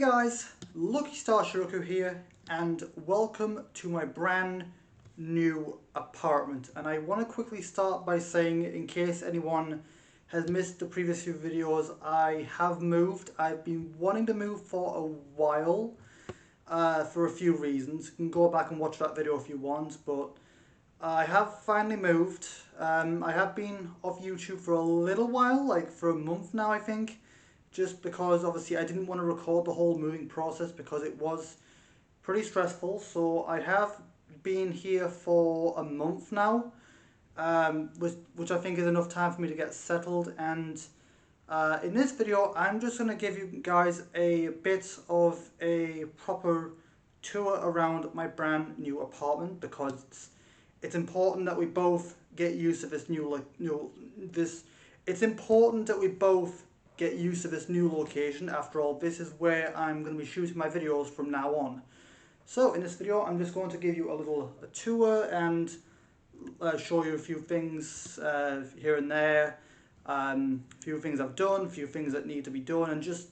guys, lucky-star-shi-roku here, and welcome to my brand new apartment. And I want to quickly start by saying, in case anyone has missed the previous few videos, I have moved. I've been wanting to move for a while for a few reasons. You can go back and watch that video if you want, but I have finally moved. I have been off YouTube for a little while, like for a month now I think. Just because obviously I didn't want to record the whole moving process because it was pretty stressful. So I have been here for a month now, which I think is enough time for me to get settled. And in this video I'm just going to give you guys a bit of a proper tour around my brand new apartment, because it's important that we both get used to this it's important that we both get used to this new location. After all, this is where I'm going to be shooting my videos from now on. So in this video I'm just going to give you a tour and show you a few things here and there, a few things I've done, a few things that need to be done, and just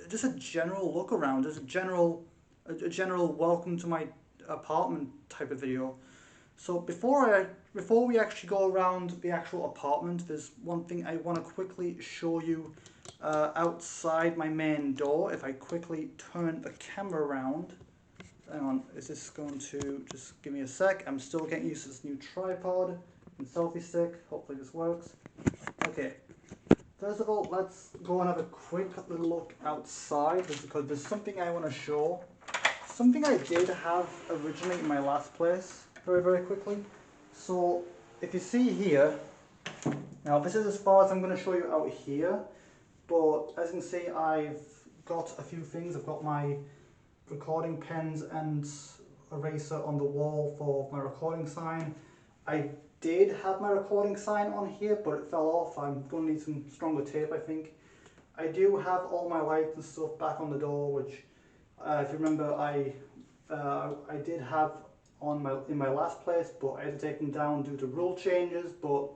just a general look around, just a general welcome to my apartment type of video. So before we actually go around the actual apartment, there's one thing I want to quickly show you outside my main door. If I quickly turn the camera around, hang on, is this going to, just give me a sec, I'm still getting used to this new tripod and selfie stick, hopefully this works. Okay, first of all, let's go and have a quick little look outside, because there's something I want to show. Something I did have originally in my last place, very quickly. So if you see here, now this is as far as I'm going to show you out here, but as you can see I've got a few things. I've got my recording pens and eraser on the wall for my recording sign. I did have my recording sign on here, but it fell off. I'm going to need some stronger tape, I think. I do have all my lights and stuff back on the door, which if you remember I did have in my last place, but I had to take them down due to rule changes, but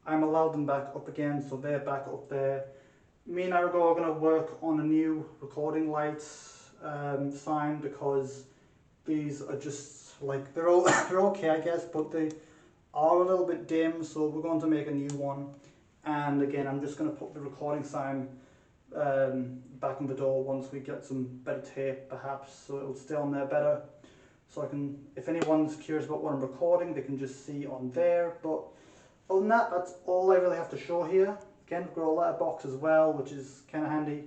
I'm allowed them back up again, so they're back up there. Me and Arago are going to work on a new recording lights sign, because these are just like, they're okay I guess, but they are a little bit dim, so we're going to make a new one. And again, I'm just going to put the recording sign back on the door once we get some better tape perhaps, so it'll stay on there better. So I can, if anyone's curious about what I'm recording, they can just see on there. But other than that, that's all I really have to show here. Again, we've got a letterbox as well, which is kind of handy.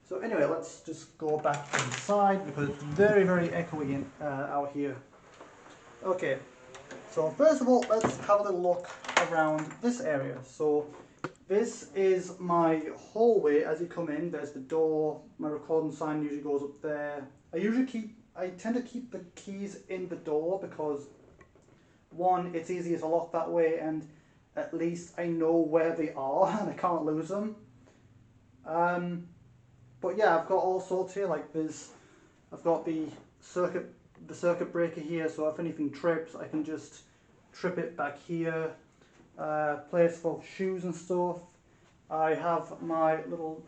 So anyway, let's just go back inside, because it's very echoey out here. Okay, so first of all, let's have a little look around this area. So this is my hallway as you come in. There's the door. My recording sign usually goes up there. I tend to keep the keys in the door because, one, it's easier to lock that way, and at least I know where they are and I can't lose them. But yeah, I've got all sorts here. Like I've got the circuit breaker here, so if anything trips, I can just trip it back here. Place for shoes and stuff. I have my little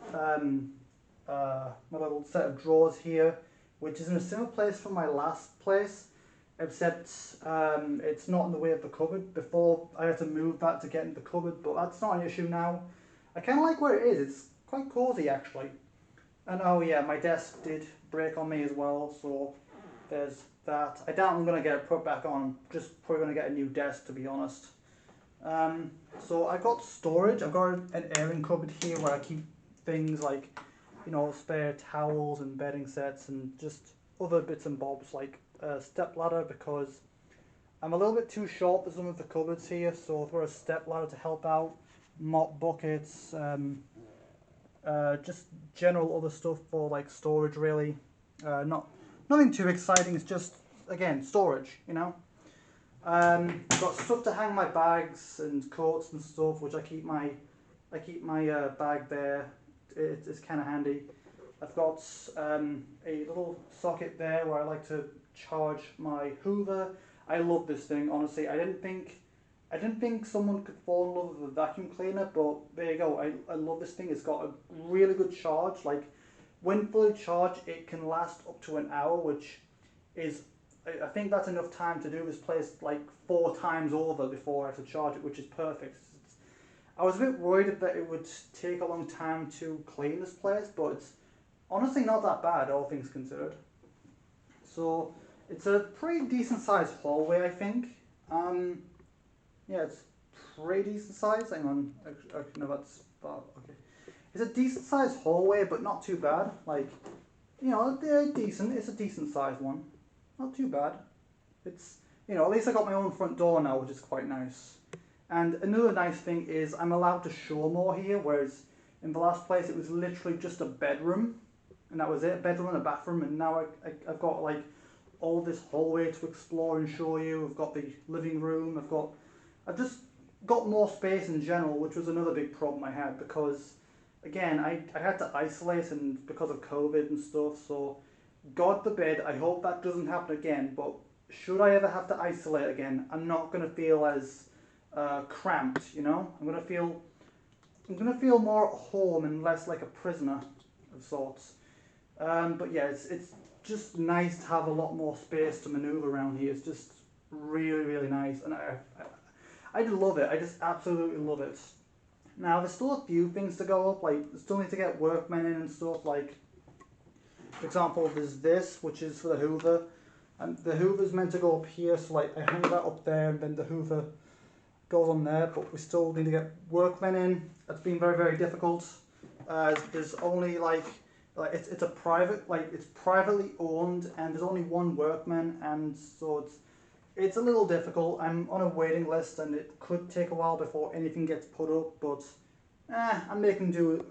set of drawers here, which is in a similar place from my last place, except it's not in the way of the cupboard. Before I had to move that to get into the cupboard, but that's not an issue now. I kind of like where it is. It's quite cozy actually. And oh yeah, my desk did break on me as well, so there's that. I doubt I'm going to get it put back on. Just probably going to get a new desk, to be honest. So I've got storage. I've got an airing cupboard here where I keep things like, spare towels and bedding sets and just other bits and bobs, like a step ladder, because I'm a little bit too short for some of the cupboards here, so for a step ladder to help out. Mop buckets, just general other stuff for like storage really. Nothing too exciting, it's just, again, storage, Got stuff to hang my bags and coats and stuff, which I keep my bag there. It's kind of handy. I've got a little socket there where I like to charge my Hoover. I love this thing, honestly. I didn't think someone could fall in love with a vacuum cleaner, but there you go. I love this thing. It's got a really good charge. Like, when fully charged, it can last up to an hour, which is, I think that's enough time to do this place like 4 times over before I have to charge it, which is perfect. I was a bit worried that it would take a long time to clean this place, but it's honestly not that bad, all things considered. So it's a pretty decent sized hallway, I think. Yeah, it's pretty decent size. Hang on, no, that's okay. It's a decent sized hallway, but not too bad. Like, you know, they're decent. It's a decent sized one. Not too bad. It's, you know, at least I got my own front door now, which is quite nice. And another nice thing is I'm allowed to show more here, whereas in the last place it was literally just a bedroom, and that was it, bedroom and a bathroom, and now I've got like all this hallway to explore and show you. I've got the living room, I've just got more space in general, which was another big problem I had, because again, I had to isolate and because of COVID and stuff, so God forbid, I hope that doesn't happen again, but should I ever have to isolate again, I'm not going to feel as cramped, you know? I'm gonna feel more at home and less like a prisoner of sorts. But yeah, it's just nice to have a lot more space to maneuver around here. It's just really nice, and I love it. I just absolutely love it. Now there's still a few things to go up. Like, still need to get workmen in and stuff. Like, for example, there's this, which is for the Hoover, and the Hoover's meant to go up here. So like, I hang that up there, and then the Hoover goes on there, but we still need to get workmen in. That's been very difficult. There's only like it's a private, like it's privately owned, and there's only one workman, and so it's a little difficult. I'm on a waiting list, and it could take a while before anything gets put up, but I'm making do.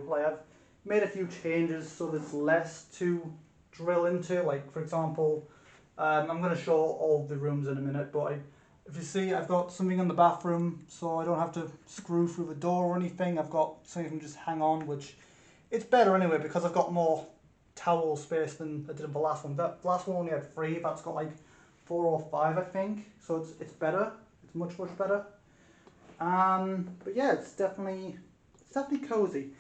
Like, I've made a few changes so there's less to drill into. Like, for example, I'm going to show all the rooms in a minute, but if you see, I've got something in the bathroom, so I don't have to screw through the door or anything. I've got something I can just hang on, which it's better anyway because I've got more towel space than I did in the last one. That last one only had 3. That's got like 4 or 5, I think. So it's better. It's much better. But yeah, it's definitely cozy.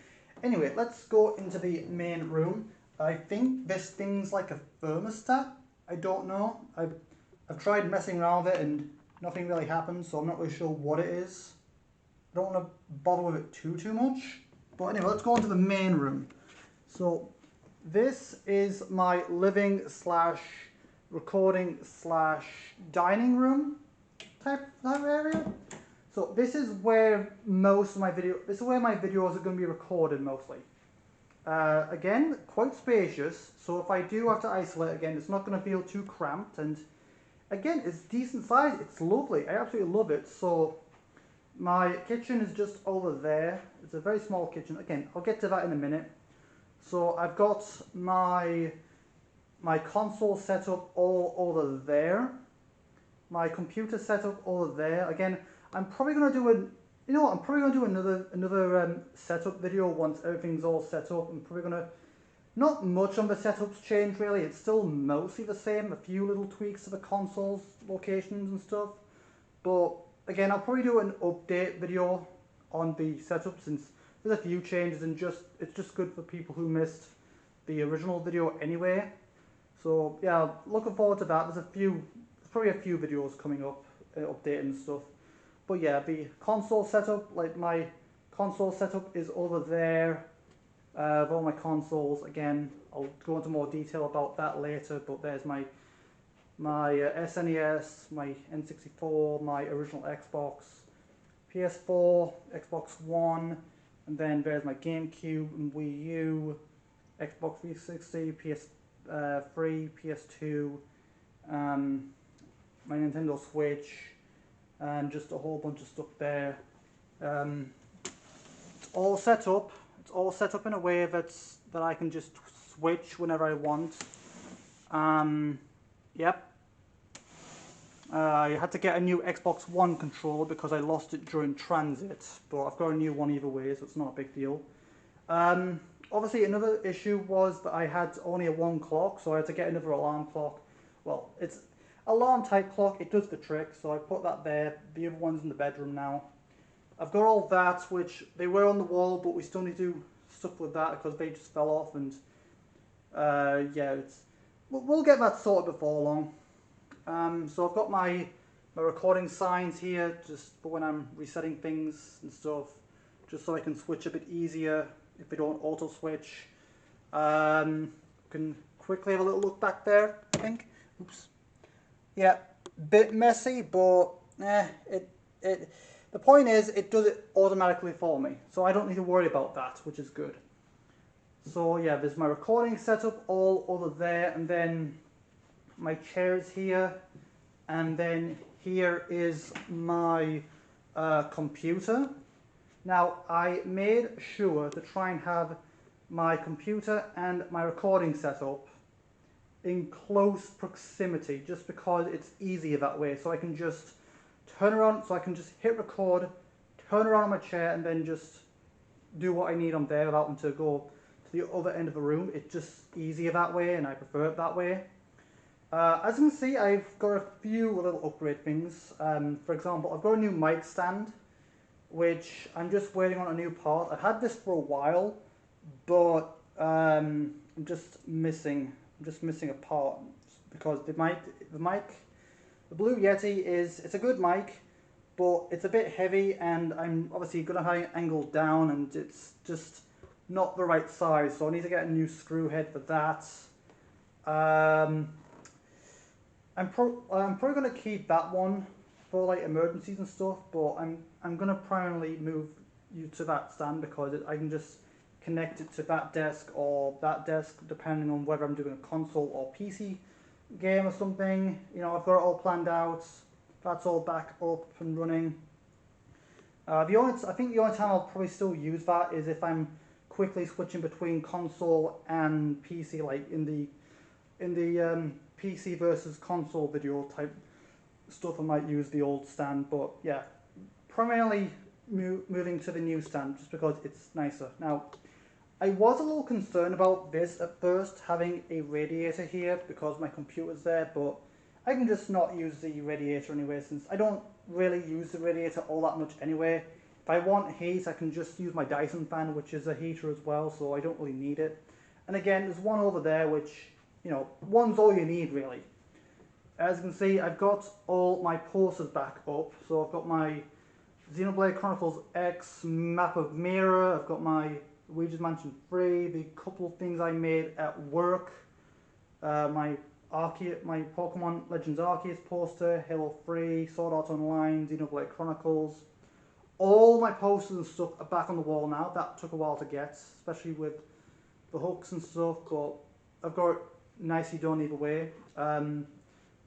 Anyway, let's go into the main room. I think this thing's like a thermostat. I don't know. I've tried messing around with it and nothing really happens, so I'm not really sure what it is. I don't want to bother with it too much. But anyway, let's go into the main room. So this is my living / recording / dining room type area. So this is where most of my videos are going to be recorded mostly. Again, quite spacious, so if I do have to isolate again, it's not going to feel too cramped, and again, it's decent size, it's lovely, I absolutely love it. So my kitchen is just over there. It's a very small kitchen. Again, I'll get to that in a minute. So I've got my console set up all over there. My computer set up over there. Again, I'm probably going to do I'm probably going to do another setup video once everything's all set up. I'm probably going to, not much on the setups change really. It's still mostly the same. A few little tweaks to the consoles, locations and stuff. But again, I'll probably do an update video on the setup since there's a few changes and it's just good for people who missed the original video anyway. So yeah, looking forward to that. There's probably a few videos coming up, updating stuff. But yeah, the console setup, like my console setup is over there. With all my consoles, again, I'll go into more detail about that later, but there's my SNES, my N64, my original Xbox, PS4, Xbox One, and then there's my GameCube and Wii U, Xbox 360, PS3, PS2, my Nintendo Switch, and just a whole bunch of stuff there. It's all set up. It's all set up in a way that I can just switch whenever I want. Yep. I had to get a new Xbox One controller because I lost it during transit, but I've got a new one either way, so it's not a big deal. Obviously, another issue was that I had only a 1 clock, so I had to get another alarm clock. Well, it's alarm type clock, it does the trick, so I put that there. The other one's in the bedroom now. I've got all that, which they were on the wall, but we still need to stuck with that because they just fell off, and yeah, we'll get that sorted before long. So I've got my recording signs here just for when I'm resetting things and stuff, just so I can switch a bit easier if they don't auto switch. Can quickly have a little look back there, I think. Oops. Yeah, bit messy, but the point is it does it automatically for me, so I don't need to worry about that, which is good. So yeah, there's my recording setup all over there, and then my chairs here, and then here is my computer. Now I made sure to try and have my computer and my recording setup in close proximity, just because it's easier that way, so I can just turn around, so I can just hit record, turn around on my chair, and then just do what I need on there without having to go to the other end of the room. It's just easier that way, and I prefer it that way. As you can see, I've got a few little upgrade things. For example, I've got a new mic stand, which I'm just waiting on a new part. I've had this for a while, but I'm just missing a part, because the Blue Yeti it's a good mic, but it's a bit heavy, and I'm obviously going to have it angled down, and it's just not the right size, so I need to get a new screw head for that. I'm probably going to keep that one for like emergencies and stuff, but I'm going to primarily move you to that stand, because I can just connect it to that desk or that desk, depending on whether I'm doing a console or PC game or something. You know, I've got it all planned out. That's all back up and running. I think the only time I'll probably still use that is if I'm quickly switching between console and PC, like in the PC versus console video type stuff. I might use the old stand, but yeah, primarily moving to the new stand just because it's nicer. Now, I was a little concerned about this at first, having a radiator here because my computer's there, but I can just not use the radiator anyway, since I don't really use the radiator all that much anyway. If I want heat, I can just use my Dyson fan, which is a heater as well, so I don't really need it. And again, there's one over there, which, you know, one's all you need really. As you can see, I've got all my posters back up, so I've got my Xenoblade Chronicles X map of Mirror, I've got my Luigi's Mansion 3, the couple of things I made at work, my Pokemon Legends Arceus poster, Halo 3, Sword Art Online, Xenoblade Chronicles. All my posters and stuff are back on the wall now. That took a while to get, especially with the hooks and stuff, but I've got it nicely done either way.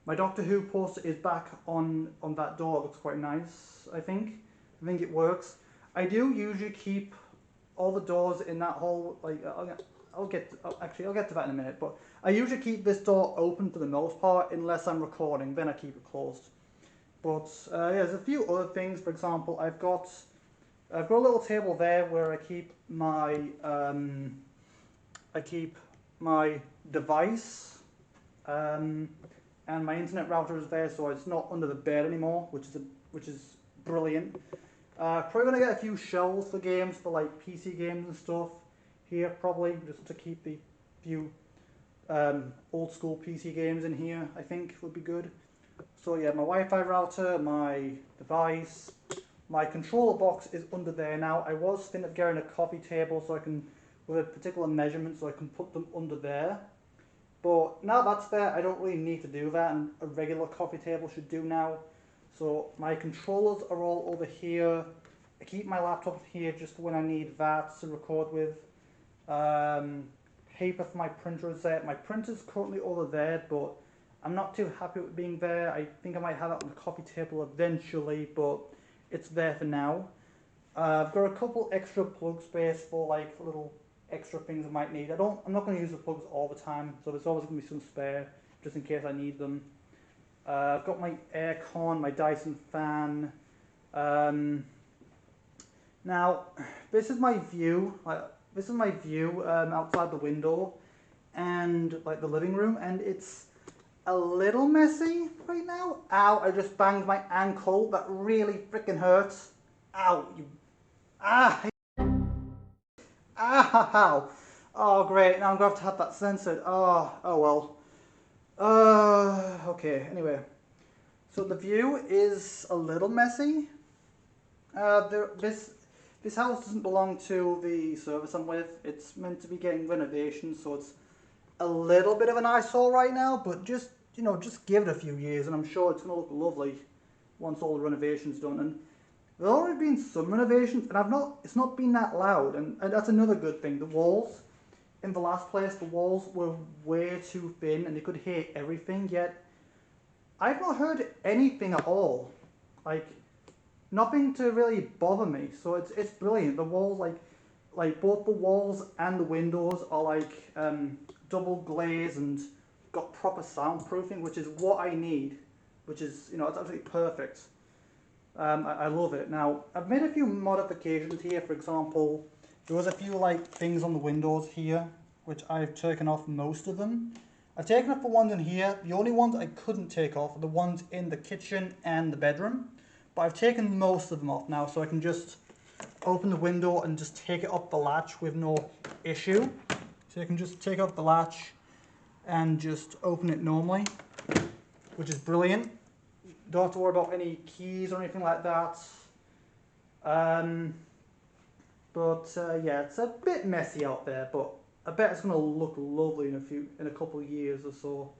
My Doctor Who poster is back on that door. It looks quite nice, I think. I think it works. I do usually keep all the doors in that hole, like, I'll get to that in a minute, but I usually keep this door open for the most part, unless I'm recording, then I keep it closed. But yeah, there's a few other things. For example, I've got a little table there where I keep my device, and my internet router is there, so it's not under the bed anymore, which is brilliant. Probably gonna get a few shelves for games, for like PC games and stuff here, probably just to keep the few old school PC games in here. I think would be good. So yeah, my Wi-Fi router, my device, my controller box is under there now. I was thinking of getting a coffee table so I can, with a particular measurement, so I can put them under there. But now that's there, I don't really need to do that, and a regular coffee table should do now. So my controllers are all over here. I keep my laptop here just for when I need that to record with. Paper for my printer is there. My printer's currently over there, but I'm not too happy with being there. I think I might have it on the coffee table eventually, but it's there for now. I've got a couple extra plug space for like little extra things I might need. I'm not going to use the plugs all the time, so there's always going to be some spare just in case I need them. I've got my aircon, my Dyson fan. Now, this is my view. Outside the window, and like the living room, and it's a little messy right now. Ow! I just banged my ankle. That really freaking hurts. Ow! Ah! How? Oh great, now I'm going to have that censored. Oh well. Okay, anyway. So the view is a little messy. This house doesn't belong to the service I'm with. It's meant to be getting renovations, so it's a little bit of an eyesore right now, but just, you know, just give it a few years and I'm sure it's going to look lovely once all the renovation's done. And there's already been some renovations and it's not been that loud, and that's another good thing. The walls, in the last place, the walls were way too thin and they could hear everything, yet I've not heard anything at all. Like, nothing to really bother me, so it's brilliant. The walls, like both the walls and the windows are like double glazed and got proper soundproofing, which is what I need, which is, you know, it's absolutely perfect. I love it. Now, I've made a few modifications here. For example, there was a few like things on the windows here, which I've taken off most of them. I've taken off the ones in here. The only ones I couldn't take off are the ones in the kitchen and the bedroom. But I've taken most of them off now, so I can just open the window and just take it off the latch with no issue. So I can just take off the latch and just open it normally, which is brilliant. Don't have to worry about any keys or anything like that. Yeah, it's a bit messy out there, but I bet it's going to look lovely in a couple of years or so.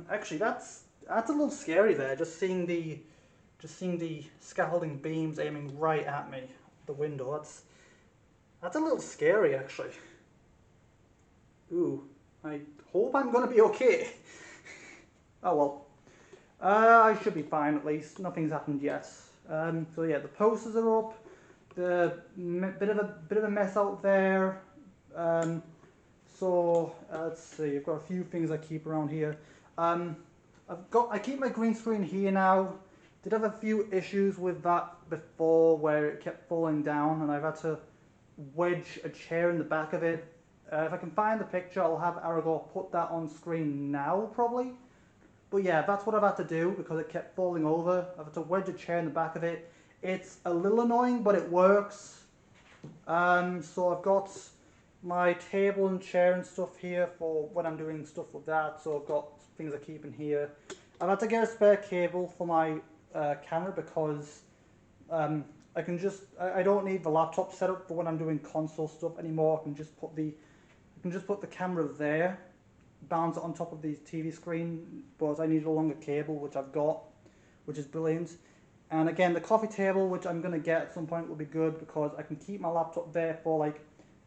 Actually, that's a little scary there. Just seeing the scaffolding beams aiming right at me, the window. That's a little scary, actually. Ooh, I hope I'm going to be okay. Oh well. I should be fine at least. Nothing's happened yet. So yeah, the posters are up. The bit of a mess out there. Let's see. I've got a few things I keep around here. I keep my green screen here now. Did have a few issues with that before, where it kept falling down, and I've had to wedge a chair in the back of it. If I can find the picture, I'll have Aragor put that on screen now, probably. But yeah, that's what I've had to do because it kept falling over. I've had to wedge a chair in the back of it. It's a little annoying, but it works. So I've got my table and chair and stuff here for when I'm doing stuff with that. So I've got things I keep in here. I've had to get a spare cable for my camera because I don't need the laptop setup for when I'm doing console stuff anymore. I can just put the camera there, bounce it on top of the TV screen, but I need a longer cable, which I've got, which is brilliant. And again, the coffee table, which I'm going to get at some point, will be good because I can keep my laptop there for like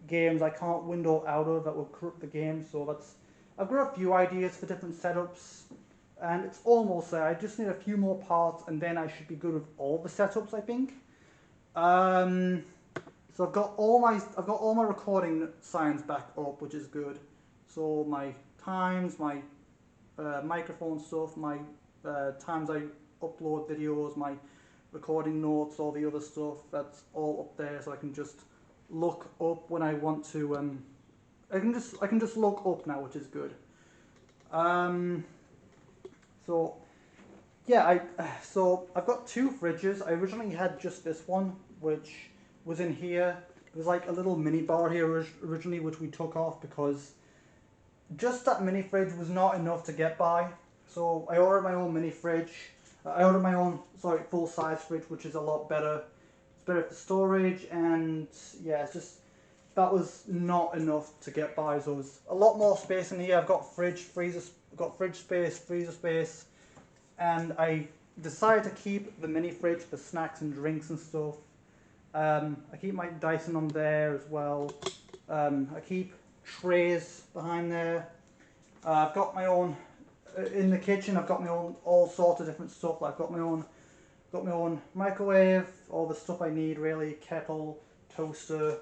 games I can't window out of that will corrupt the game. So I've got a few ideas for different setups, and it's almost there. I just need a few more parts, and then I should be good with all the setups, I think. So I've got all my recording signs back up, which is good. So my times, my microphone stuff, my times I upload videos, my recording notes, all the other stuff, that's all up there, so I can just look up when I want to. I can just look up now, which is good. So yeah, so I've got two fridges. I originally had just this one, which was in here. There was like a little mini bar here originally, which we took off because just that mini fridge was not enough to get by. So I ordered my own mini fridge. I ordered my own, full-size fridge, which is a lot better. It's better for storage, and yeah, it's just, that was not enough to get by. So there's a lot more space in here. I've got fridge space, freezer space, and I decided to keep the mini fridge for snacks and drinks and stuff. I keep my Dyson on there as well. I keep trays behind there. I've got my own in the kitchen. I've got my own all sorts of different stuff. I've got my own microwave, all the stuff I need really, kettle, toaster,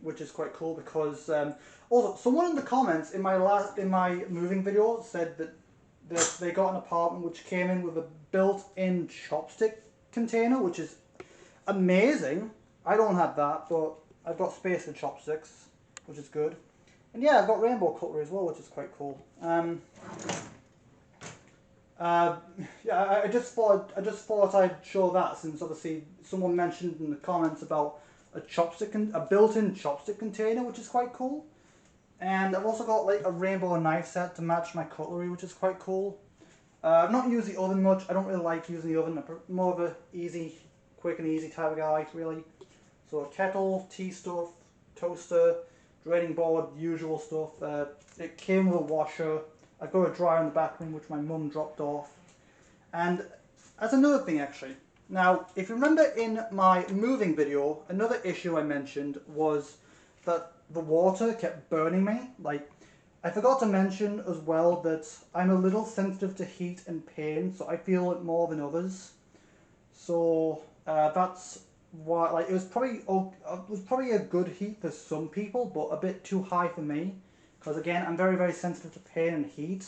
which is quite cool because also someone in the comments in my moving video said that they got an apartment which came in with a built-in chopstick container, which is amazing. I don't have that, but I've got space for chopsticks, which is good. And yeah, I've got rainbow cutlery as well, which is quite cool. Yeah, I just thought I'd show that, since obviously someone mentioned in the comments about a built-in chopstick container, which is quite cool. And I've also got like a rainbow knife set to match my cutlery, which is quite cool. I've not used the oven much. I don't really like using the oven. I'm more of a quick and easy type of guy, really. So a kettle, tea stuff, toaster, draining board, usual stuff. It came with a washer. I've got a dryer in the back room, which my mum dropped off. And as another thing, actually. Now, if you remember in my moving video, another issue I mentioned was that the water kept burning me. Like, I forgot to mention as well that I'm a little sensitive to heat and pain, so I feel it more than others. So that's why, like, it was probably a good heat for some people, but a bit too high for me, because again, I'm very, very sensitive to pain and heat.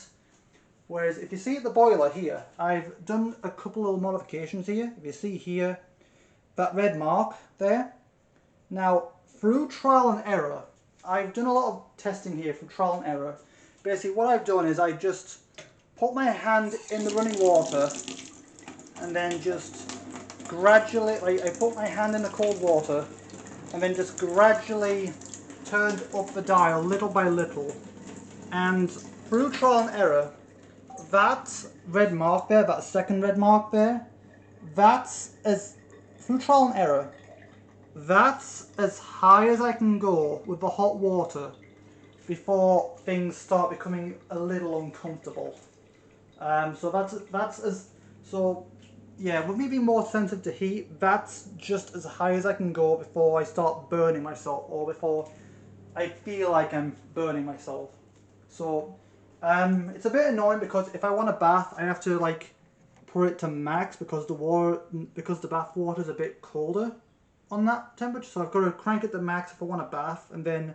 Whereas if you see the boiler here, I've done a couple of modifications here. If you see here, that red mark there. Now, through trial and error, I've done a lot of testing here through trial and error. Basically, what I've done is I just put my hand in the running water and then just gradually, I put my hand in the cold water and then just gradually turned up the dial little by little. And through trial and error, that red mark there, that second red mark there, through trial and error, that's as high as I can go with the hot water before things start becoming a little uncomfortable. Yeah, with me being more sensitive to heat, that's just as high as I can go before I start burning myself, or before I feel like I'm burning myself. So it's a bit annoying because if I want a bath, I have to like put it to max because the bath water is a bit colder on that temperature. So I've got to crank it to max if I want a bath, and then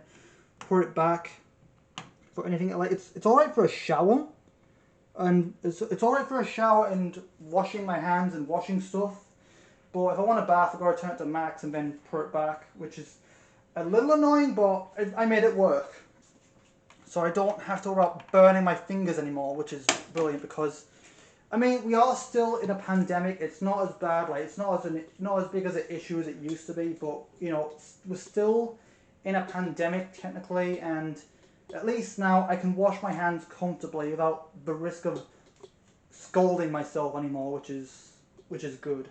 put it back for anything. Like it's alright for a shower, and it's alright for a shower and washing my hands and washing stuff. But if I want a bath, I've got to turn it to max and then put it back, which is a little annoying, but I made it work. So I don't have to worry about burning my fingers anymore, which is brilliant because, I mean, we are still in a pandemic. It's not as bad, like it's not as big as an issue as it used to be, but you know, we're still in a pandemic technically, and at least now I can wash my hands comfortably without the risk of scalding myself anymore, which is good.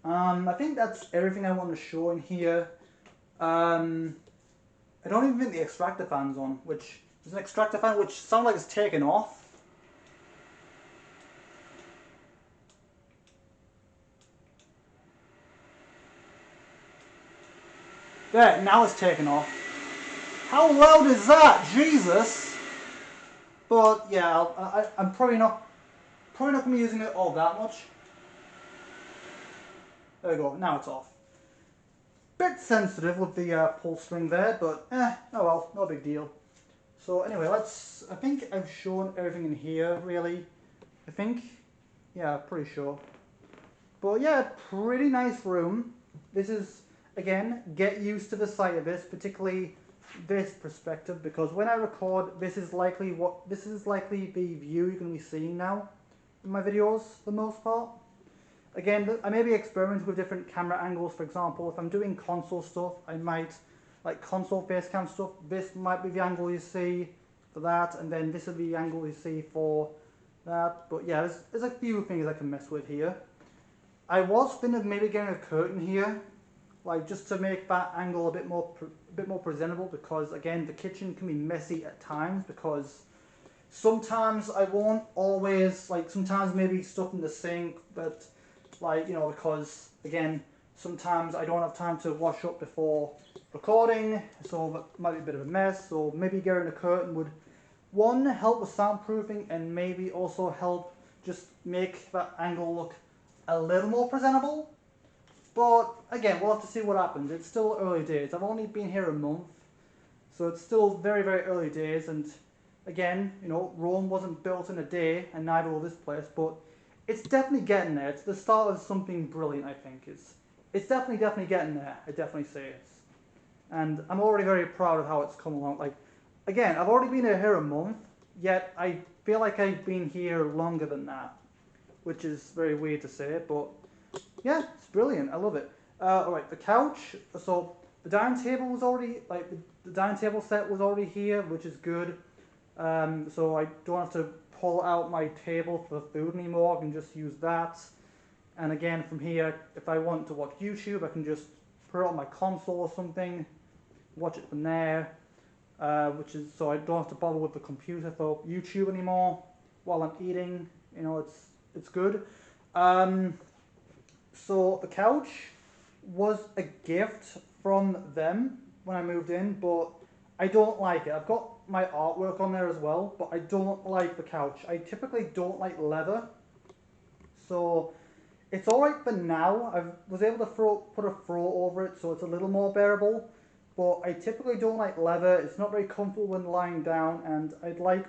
I think that's everything I want to show in here. I don't even think the extractor fan's on, which is an extractor fan which sounds like it's taken off. There, now it's taken off. How loud is that? Jesus! But yeah, I'm probably not going to be using it all that much. There we go, now it's off. Bit sensitive with the pull string there, but oh well, no big deal. So anyway, I think I've shown everything in here, really. I think, yeah, pretty sure. But yeah, pretty nice room. This is, again, get used to the sight of this, particularly this perspective, because when I record, this is likely the view you're going to be seeing now in my videos for the most part. Again, I may be experimenting with different camera angles. For example, if I'm doing console stuff, I might, like console face cam stuff, this might be the angle you see for that, and then this is the angle you see for that. But yeah, there's a few things I can mess with here. I was thinking of maybe getting a curtain here, like just to make that angle a bit more presentable, because again, the kitchen can be messy at times, because sometimes I won't always, like sometimes maybe stuff in the sink, but like, you know, because again, sometimes I don't have time to wash up before recording, so that might be a bit of a mess. So maybe getting a curtain would, one, help with soundproofing, and maybe also help just make that angle look a little more presentable. But again, we'll have to see what happens. It's still early days. I've only been here a month, so it's still very, very early days. And again, you know, Rome wasn't built in a day, and neither will this place, but it's definitely getting there. It's the start of something brilliant, I think. It's definitely getting there. I definitely say it. And I'm already very proud of how it's come along. Like, again, I've already been here a month, yet I feel like I've been here longer than that, which is very weird to say, but yeah, it's brilliant. I love it. Alright, the couch. So the dining table was already, like, the dining table set was already here, which is good. So I don't have to pull out my table for food anymore. I can just use that. And again, from here, if I want to watch YouTube, I can just put it on my console or something, watch it from there. Which is, so I don't have to bother with the computer for YouTube anymore while I'm eating. You know, it's good. So the couch was a gift from them when I moved in, but I don't like it. I've got my artwork on there as well, but I don't like the couch. I typically don't like leather, so it's alright for now. I was able to put a throw over it, so it's a little more bearable, but I typically don't like leather. It's not very comfortable when lying down, and I'd like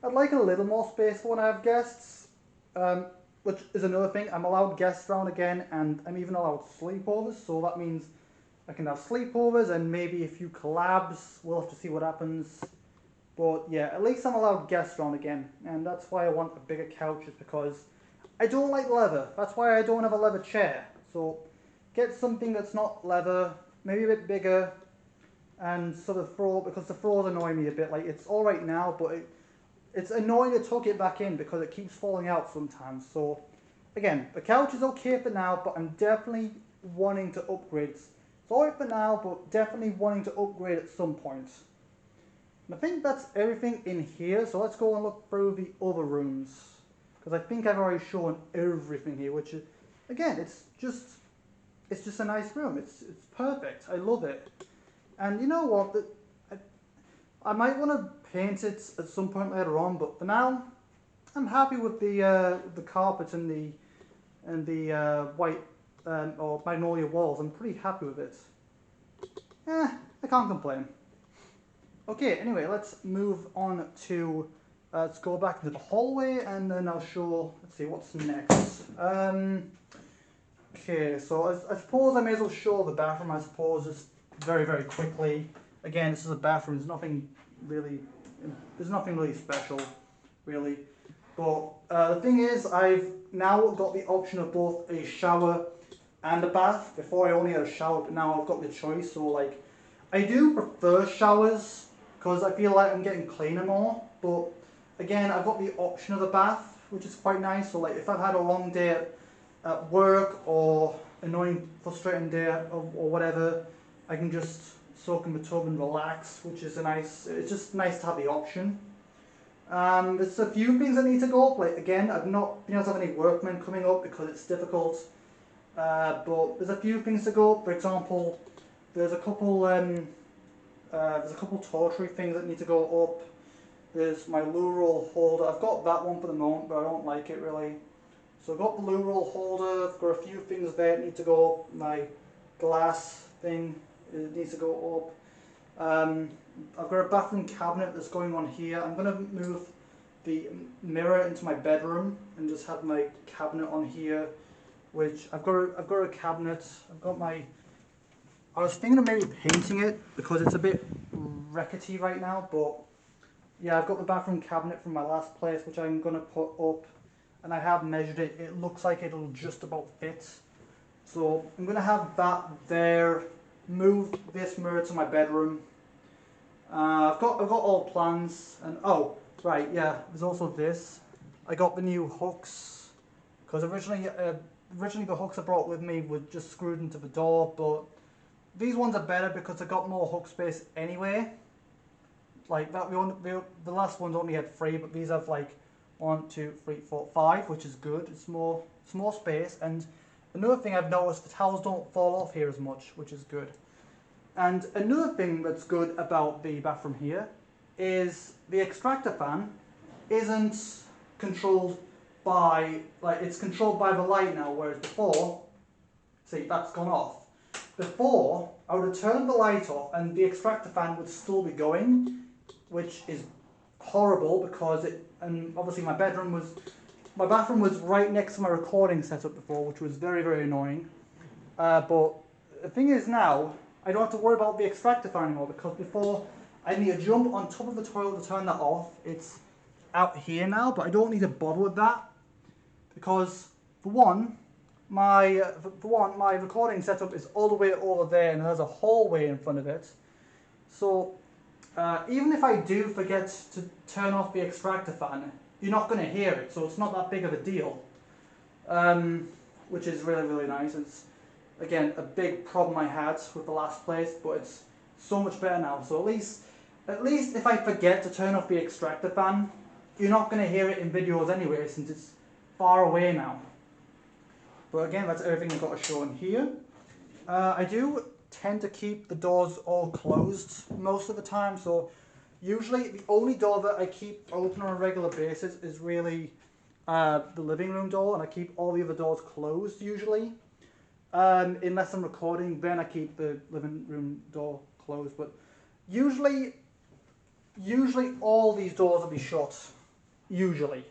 a little more space for when I have guests, which is another thing. I'm allowed guests around again, and I'm even allowed sleepovers, so that means I can have sleepovers and maybe a few collabs. We'll have to see what happens. But yeah, at least I'm allowed guests around again, and that's why I want a bigger couch, is because I don't like leather. That's why I don't have a leather chair. So get something that's not leather, maybe a bit bigger, and sort of throw, because the throws annoy me a bit. Like, it's alright now, but it's annoying to tuck it back in because it keeps falling out sometimes. So again, the couch is okay for now, but I'm definitely wanting to upgrade. It's alright for now, but definitely wanting to upgrade at some point. And I think that's everything in here, so let's go and look through the other rooms, because I think I've already shown everything here, which is, again, it's just a nice room. It's perfect. I love it. And you know what? I might want to paint it at some point later on, but for now, I'm happy with the carpet and the white or magnolia walls. I'm pretty happy with it. I can't complain. Okay, anyway, let's move on to, let's go back into the hallway, and then I'll show, let's see, what's next. Okay, so I suppose I may as well show the bathroom, I suppose, just very, very quickly. Again, this is a bathroom, there's nothing really special, really. But the thing is, I've now got the option of both a shower and a bath. Before I only had a shower, but now I've got the choice. So like, I do prefer showers because I feel like I'm getting cleaner more. But again, I've got the option of the bath, which is quite nice. So like, if I've had a long day at work or annoying, frustrating day or whatever, I can just soak in the tub and relax, which is it's just nice to have the option. There's a few things that need to go up. Like, again, I've not been able to have any workmen coming up because it's difficult. But there's a few things to go up. For example, there's a couple torture things that need to go up. There's my loo roll holder. I've got that one for the moment, but I don't like it really. So I've got the loo roll holder. I've got a few things there that need to go up. My glass thing, it needs to go up. I've got a bathroom cabinet that's going on here. I'm going to move the mirror into my bedroom and just have my cabinet on here, which I've got a cabinet. I was thinking of maybe painting it because it's a bit rickety right now, but yeah, I've got the bathroom cabinet from my last place, which I'm going to put up, and I have measured it. It looks like it'll just about fit. So I'm going to have that there. Move this mirror to my bedroom. I've got all plans, and oh right, yeah, there's also this. I got the new hooks because originally the hooks I brought with me were just screwed into the door, but these ones are better because I got more hook space anyway. Like that, the last ones only had 3, but these have like 1, 2, 3, 4, 5, which is good. It's more space. And another thing I've noticed, the towels don't fall off here as much, which is good. And another thing that's good about the bathroom here is the extractor fan isn't controlled by, like, it's controlled by the light now, whereas before, see, that's gone off. Before, I would have turned the light off and the extractor fan would still be going, which is horrible because and obviously my bathroom was right next to my recording setup before, which was very, very annoying. But the thing is now, I don't have to worry about the extractor fan anymore, because before I need to jump on top of the toilet to turn that off. It's out here now, but I don't need to bother with that because, for one, for one, my recording setup is all the way over there, and there's a hallway in front of it. So even if I do forget to turn off the extractor fan, you're not going to hear it, so it's not that big of a deal. Which is really, really nice. It's, again, a big problem I had with the last place, but it's so much better now. So at least if I forget to turn off the extractor fan, you're not going to hear it in videos anyway, since it's far away now. But again, that's everything I've got to show in here. I do tend to keep the doors all closed most of the time, so usually the only door that I keep open on a regular basis is really the living room door, and I keep all the other doors closed usually. Unless I'm recording, then I keep the living room door closed, but usually all these doors will be shut. Usually.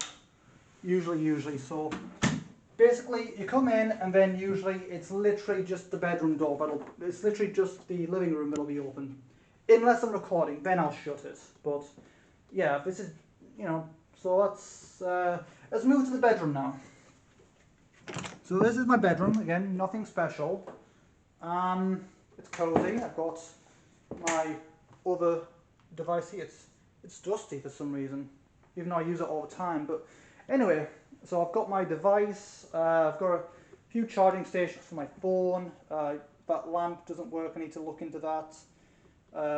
So basically, you come in, and then usually it's literally just the bedroom door. It's literally just the living room that'll be open. Unless I'm recording, then I'll shut it. But yeah, this is, so let's move to the bedroom now. So this is my bedroom. Again, nothing special. It's cozy. I've got my other device here. It's dusty for some reason, even though I use it all the time. But anyway. So I've got my device, I've got a few charging stations for my phone, that lamp doesn't work, I need to look into that.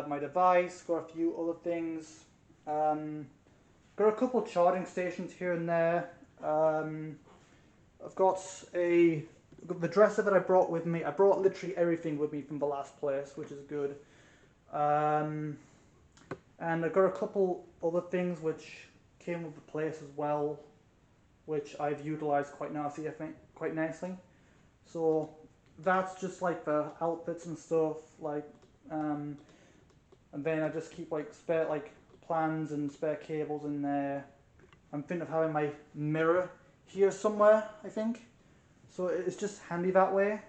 My device, got a few other things, got a couple of charging stations here and there. I've got the dresser that I brought with me. I brought literally everything with me from the last place, which is good. And I've got a couple other things which came with the place as well, which I've utilised quite nicely, I think, quite nicely. So that's just like the outfits and stuff, like, and then I just keep like spare like plans and spare cables in there. I'm thinking of having my mirror here somewhere, I think. So it's just handy that way.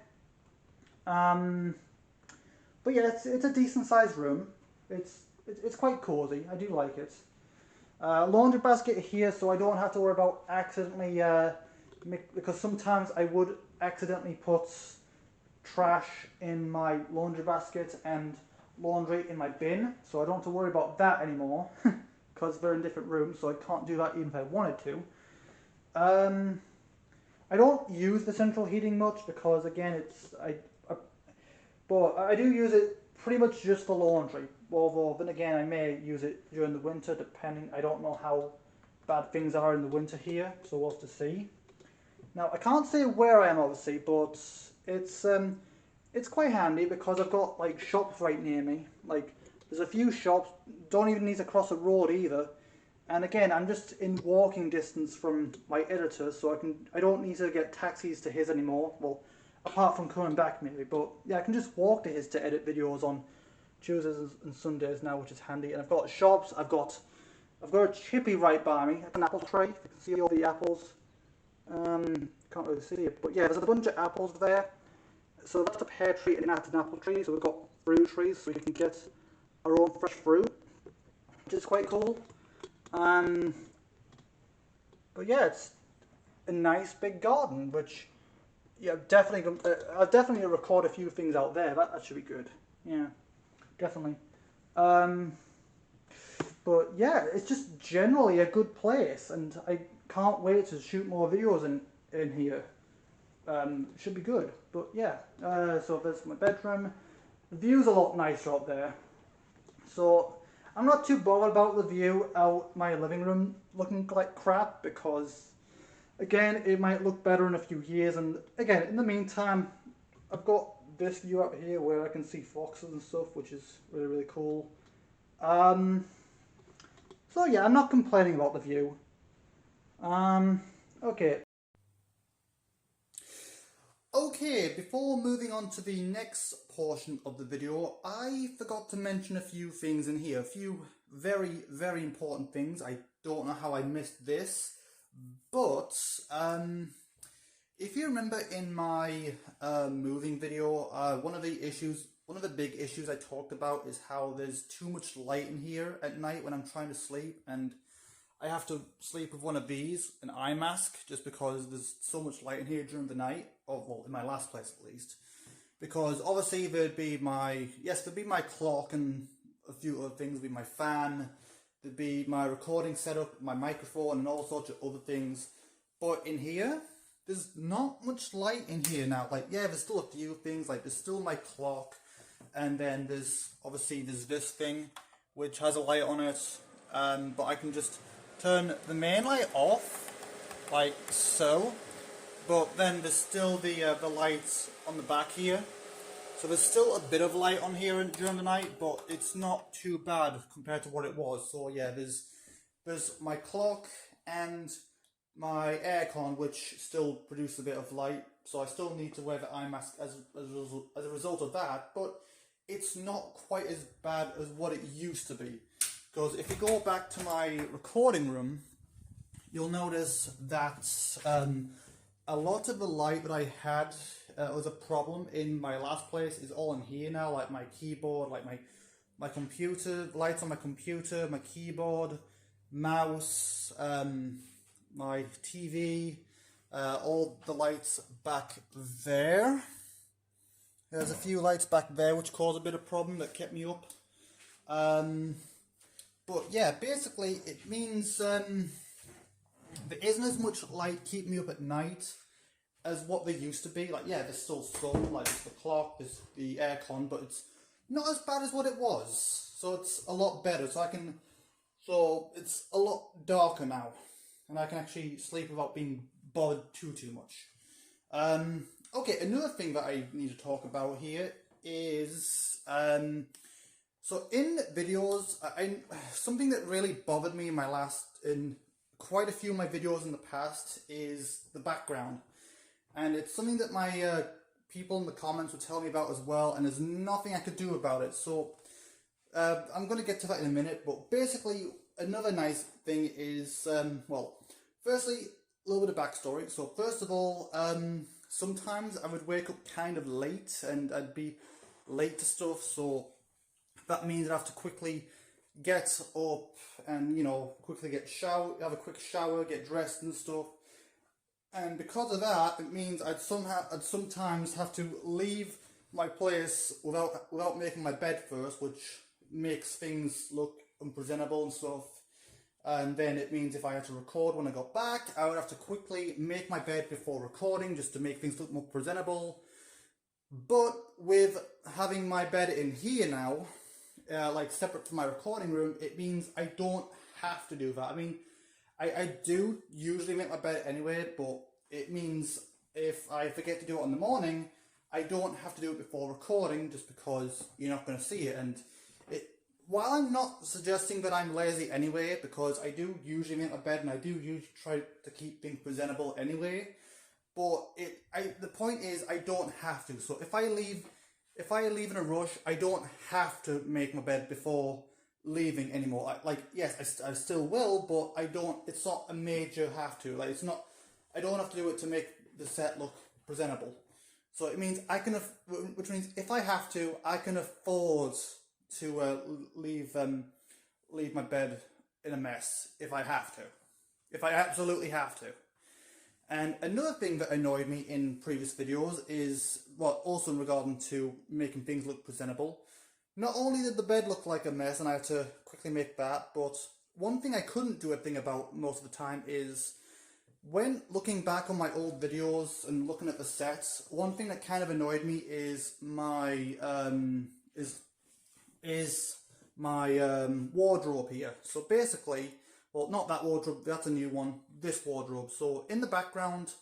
But yeah, it's a decent sized room. It's quite cozy. I do like it. Laundry basket here, so I don't have to worry about accidentally, because sometimes I would accidentally put trash in my laundry basket and laundry in my bin, so I don't have to worry about that anymore, because they're in different rooms, so I can't do that even if I wanted to. I don't use the central heating much, because again, but I do use it pretty much just for laundry. Although, then again, I may use it during the winter, depending. I don't know how bad things are in the winter here, so we'll have to see. Now, I can't say where I am, obviously, but it's quite handy because I've got like shops right near me. Like, there's a few shops. Don't even need to cross a road either. And again, I'm just in walking distance from my editor, so I don't need to get taxis to his anymore. Well, apart from coming back maybe, but yeah, I can just walk to his to edit videos on Tuesdays and Sundays now, which is handy. And I've got shops. I've got a chippy right by me. An apple tray. You can see all the apples. Can't really see it, but yeah, there's a bunch of apples there. So that's a pear tree and that's an apple tree. So we've got fruit trees, so you can get our own fresh fruit, which is quite cool. But yeah, it's a nice big garden, which yeah, definitely. I'll definitely record a few things out there. That should be good. Yeah. Definitely. But yeah, it's just generally a good place, and I can't wait to shoot more videos in here. Should be good. But yeah, so there's my bedroom. The view's a lot nicer up there. So I'm not too bothered about the view out my living room looking like crap, because again, it might look better in a few years, and again, in the meantime, I've got this view up here where I can see foxes and stuff, which is really, really cool. So yeah, I'm not complaining about the view. Okay. Okay, before moving on to the next portion of the video, I forgot to mention a few things in here. A few very, very important things. I don't know how I missed this, but if you remember in my moving video, one of the big issues I talked about is how there's too much light in here at night when I'm trying to sleep, and I have to sleep with one of these, an eye mask, just because there's so much light in here during the night. well, in my last place at least, because obviously there'd be my clock and a few other things. There'd be my fan, there'd be my recording setup, my microphone, and all sorts of other things. But in here, there's not much light in here now. Like, yeah, there's still a few things. Like, there's still my clock, and then there's this thing which has a light on it. But I can just turn the main light off, like so. But then there's still the lights on the back here. So there's still a bit of light on here during the night, but it's not too bad compared to what it was. So yeah, there's my clock and my aircon, which still produce a bit of light. So I still need to wear the eye mask as a result of that. But it's not quite as bad as what it used to be. Because if you go back to my recording room, you'll notice that a lot of the light that I had was a problem in my last place is all in here now, like my keyboard, like my computer, lights on my computer, my keyboard, mouse, my TV, all the lights back there. There's a few lights back there which caused a bit of problem that kept me up. But yeah, basically it means there isn't as much light keeping me up at night as what there used to be. Like, yeah, there's still sun, like there's the clock, there's the aircon, but it's not as bad as what it was. So it's a lot better. So it's a lot darker now, and I can actually sleep without being bothered too much. Okay, another thing that I need to talk about here is so in videos, something that really bothered me in quite a few of my videos in the past is the background. And it's something that my people in the comments would tell me about as well, and there's nothing I could do about it. So I'm going to get to that in a minute, but basically another nice thing is, well, firstly, a little bit of backstory. So first of all, sometimes I would wake up kind of late, and I'd be late to stuff, so that means I'd have to quickly get up and, you know, quickly have a quick shower, get dressed and stuff. And because of that, it means I'd sometimes have to leave my place without making my bed first, which makes things look unpresentable and stuff. And then it means if I had to record when I got back, I would have to quickly make my bed before recording just to make things look more presentable. But with having my bed in here now, like separate from my recording room, it means I don't have to do that. I mean, I do usually make my bed anyway, but it means if I forget to do it in the morning, I don't have to do it before recording just because you're not going to see it. And while I'm not suggesting that I'm lazy anyway, because I do usually make my bed and I do usually try to keep things presentable anyway, but the point is I don't have to. So if I leave in a rush, I don't have to make my bed before leaving anymore. Yes, I still will, but I don't. It's not a major have to. Like, it's not. I don't have to do it to make the set look presentable. So it means which means if I have to, I can afford to leave my bed in a mess if I have to, if I absolutely have to. And another thing that annoyed me in previous videos is, well, also in regarding to making things look presentable. Not only did the bed look like a mess and I had to quickly make that, but one thing I couldn't do a thing about most of the time is when looking back on my old videos and looking at the sets, one thing that kind of annoyed me is my wardrobe here. So basically, well, not that wardrobe, that's a new one, this wardrobe. So in the background,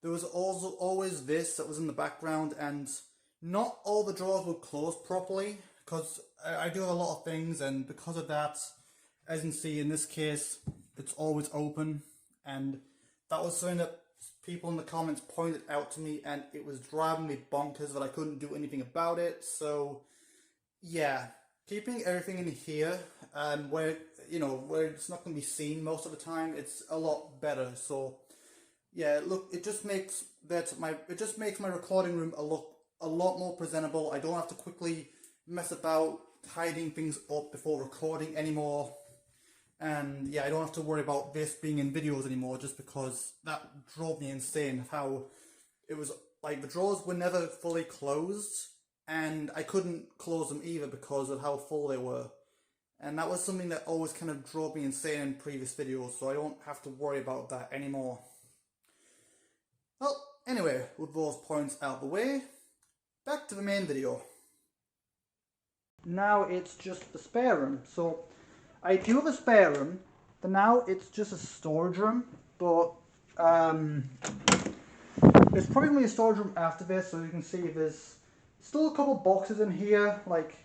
there was also always this that was in the background, and not all the drawers would close properly because I do a lot of things, and because of that, as you can see in this case, it's always open. And that was something that people in the comments pointed out to me, and it was driving me bonkers that I couldn't do anything about it. So yeah, keeping everything in here, where it's not going to be seen most of the time, it's a lot better. So yeah, look, it just makes my recording room look a lot more presentable. I don't have to quickly mess about tidying things up before recording anymore. And yeah, I don't have to worry about this being in videos anymore, just because that drove me insane how it was like the drawers were never fully closed, and I couldn't close them either because of how full they were. And that was something that always kind of drove me insane in previous videos, so I don't have to worry about that anymore. Well, anyway, with those points out of the way, back to the main video. Now it's just the spare room. So I do have a spare room, but now it's just a storage room, but it's probably going to be a storage room after this, so you can see there's still a couple boxes in here, like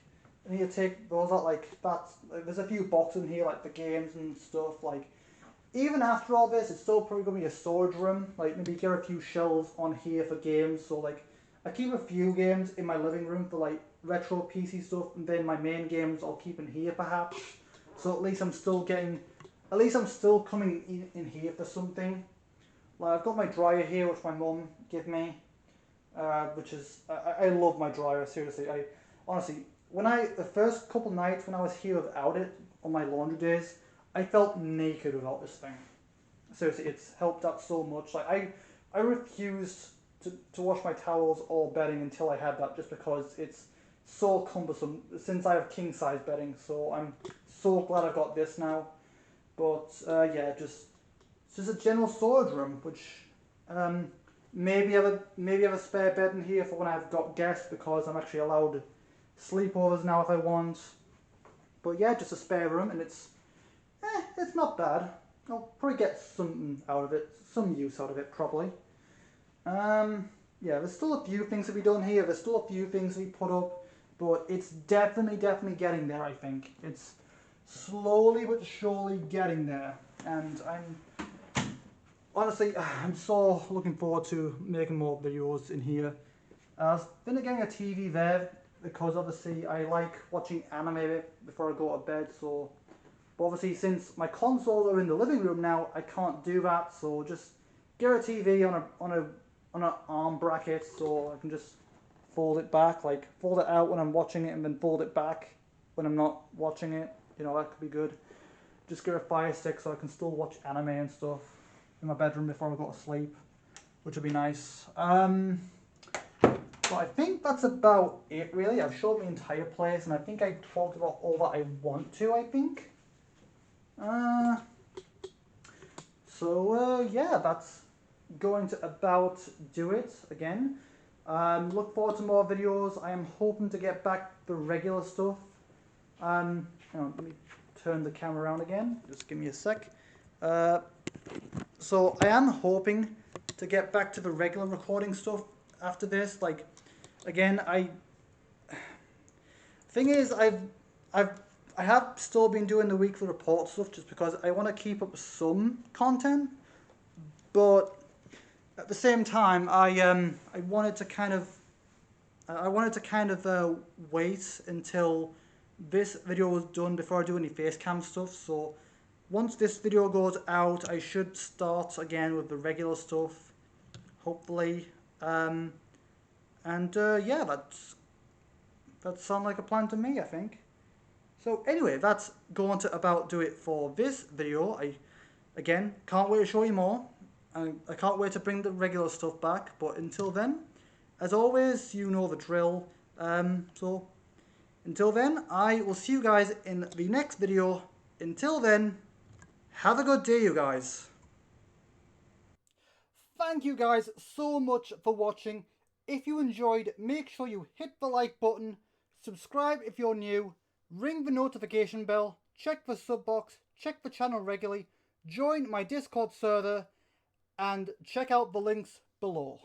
I need to take those out, like that's, like, there's a few boxes in here, like the games and stuff. Like even after all this, it's still probably going to be a storage room, like maybe get a few shelves on here for games. So like I keep a few games in my living room for like retro PC stuff, and then my main games I'll keep in here perhaps. So at least I'm still coming in here for something. Like I've got my dryer here, which my mum gave me, which is, I love my dryer, seriously. I honestly, the first couple nights when I was here without it on my laundry days, I felt naked without this thing. Seriously, it's helped out so much. Like I refused to wash my towels or bedding until I had that, just because it's so cumbersome since I have king size bedding. So I'm so glad I got this now. But yeah, it's just a general storage room, which maybe have a spare bed in here for when I've got guests, because I'm actually allowed sleepovers now if I want. But yeah, just a spare room, and it's not bad. I'll probably get something out of it, some use out of it probably. Yeah, there's still a few things to be done here. There's still a few things to be put up, but it's definitely getting there. I think it's slowly but surely getting there, and honestly, I'm so looking forward to making more videos in here. I've been getting a TV there because obviously I like watching anime before I go to bed. So, but obviously since my consoles are in the living room now, I can't do that. So just get a TV on an arm bracket, so I can just fold it back, like fold it out when I'm watching it, and then fold it back when I'm not watching it. You know, that could be good. Just get a Fire Stick so I can still watch anime and stuff in my bedroom before I go to sleep, which would be nice. But I think that's about it really. I've showed the entire place, and I think I talked about all that I want to, I think. Yeah, that's going to about do it again. Look forward to more videos. I am hoping to get back the regular stuff. Hang on, let me turn the camera around again. Just give me a sec. So I am hoping to get back to the regular recording stuff after this. Like, again, thing is, I have still been doing the weekly report stuff just because I want to keep up some content, but at the same time, I wanted to kind of wait until this video was done before I do any face cam stuff. So once this video goes out, I should start again with the regular stuff, hopefully. Yeah, that sounds like a plan to me, I think. So anyway, that's going to about do it for this video. Again, can't wait to show you more. I can't wait to bring the regular stuff back. But until then, as always, you know the drill. So until then, I will see you guys in the next video. Until then, have a good day, you guys. Thank you guys so much for watching. If you enjoyed, make sure you hit the like button, subscribe if you're new, ring the notification bell, check the sub box, check the channel regularly, join my Discord server, and check out the links below.